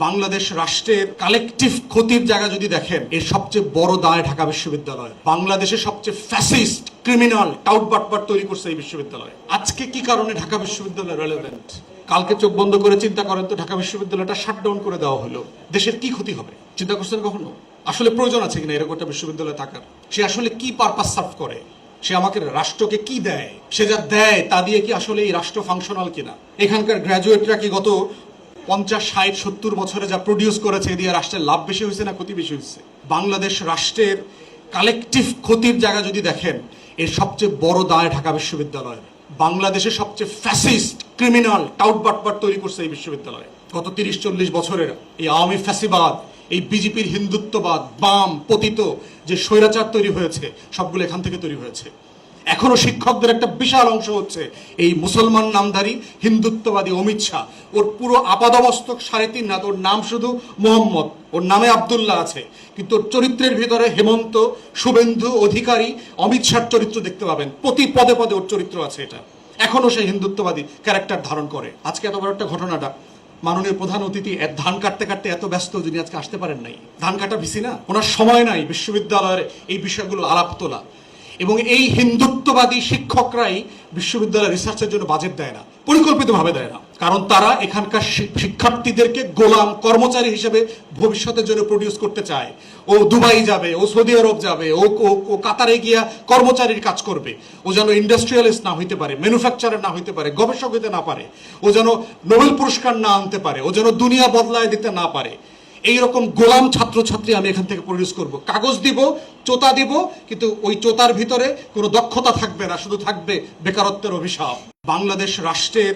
বাংলাদেশ রাষ্ট্রের কালেকটিভ ক্ষতির জায়গা যদি দেখেন, এর সবচেয়ে বড় দায় ঢাকা বিশ্ববিদ্যালয়। বাংলাদেশের সবচেয়ে ফ্যাসিস্ট ক্রিমিনাল টাউটবাটপাট তৈরি করছে এই বিশ্ববিদ্যালয়। আজকে কি কারণে ঢাকা বিশ্ববিদ্যালয় রেলেভেন্ট? কালকে চোখ বন্ধ করে চিন্তা করেন তো, ঢাকা বিশ্ববিদ্যালয়টা শাটডাউন করে দেওয়া হলো, দেশের কি ক্ষতি হবে? চিন্তা করছেন কখনো? আসলে প্রয়োজন আছে কিনা এরকম একটা বিশ্ববিদ্যালয় থাকার? সে আসলে কি পারপাস সার্ভ করে? সে আমাকে রাষ্ট্রকে কি দেয়? সে যা দেয় তা দিয়ে কি আসলে এই রাষ্ট্র ফাংশনাল কিনা? এখানকার গ্র্যাজুয়েটরা কি গত 50, 60, 70 বছরে যা প্রডিউস করেছে দিয়ে রাষ্ট্রের লাভ বেশি হয়েছে না ক্ষতি বেশি হয়েছে? বাংলাদেশ রাষ্ট্রের কালেকটিভ ক্ষতির জায়গা যদি দেখেন, এর সবচেয়ে বড় দায় ঢাকা বিশ্ববিদ্যালয়। বাংলাদেশের সবচেয়ে ফ্যাসিস্ট ক্রিমিনাল টাউটবাটপাট তৈরি করছে এই বিশ্ববিদ্যালয়। গত 30-40 বছরের এই আওয়ামী ফ্যাসিবাদ, এই বিজেপির হিন্দুত্ববাদ, বাম পতিত যে স্বৈরাচার তৈরি হয়েছে, সবগুলো এখান থেকে তৈরি হয়েছে। এখনো শিক্ষকদের একটা বিশাল অংশ হচ্ছে এই মুসলমান নামধারী হিন্দুত্ববাদী অমিত শাহ। ওর পুরো আপাদমস্তক 3.5 হাত, ওর নাম শুধু মোহাম্মদ, ওর নামে আব্দুল্লাহ আছে, কিন্তু ওর চরিত্রের ভিতরে হেমন্ত, শুভেন্দু অধিকারী, অমিত শাহর চরিত্র দেখতে পাবেন। প্রতি পদে পদে ওর চরিত্র আছে। এটা এখনো সেই হিন্দুত্ববাদী ক্যারেক্টার ধারণ করে। আজকে এত বড় একটা ঘটনাটা, মাননীয় প্রধান অতিথি ধান কাটতে কাটতে এত ব্যস্ত, যিনি আজকে আসতে পারেন নাই। ধান কাটা ভিসি না, ওনার সময় নাই বিশ্ববিদ্যালয়ের এই বিষয়গুলো আলাপ তোলা। এবং এই হিন্দুত্ববাদী শিক্ষকরাই বিশ্ববিদ্যালয় রিসার্চের জন্য বাজেট দেয় না, পরিকল্পিতভাবে দেয় না। কারণ তারা এখানকার শিক্ষার্থীদেরকে গোলাম কর্মচারী হিসেবে ভবিষ্যতের জন্য প্রডিউস করতে চায়। ও দুবাই যাবে, ও সৌদি আরব যাবে, ও কাতারে গিয়া কর্মচারীর কাজ করবে। ও যেন ইন্ডাস্ট্রিয়ালিস্ট না হইতে পারে, ম্যানুফ্যাকচারার না হইতে পারে, গবেষক হইতে না পারে, ও যেন নোবেল পুরস্কার না আনতে পারে, ও যেন দুনিয়া বদলায় দিতে না পারে। এইরকম গোলাম ছাত্রছাত্রী আমি এখান থেকে প্রডিউস করব। কাগজ দিব, চোতা দিব, কিন্তু ওই চোতার ভিতরে কোনো দক্ষতা থাকবে না, শুধু থাকবে বেকারত্বের অভিশাপ। বাংলাদেশ রাষ্ট্রের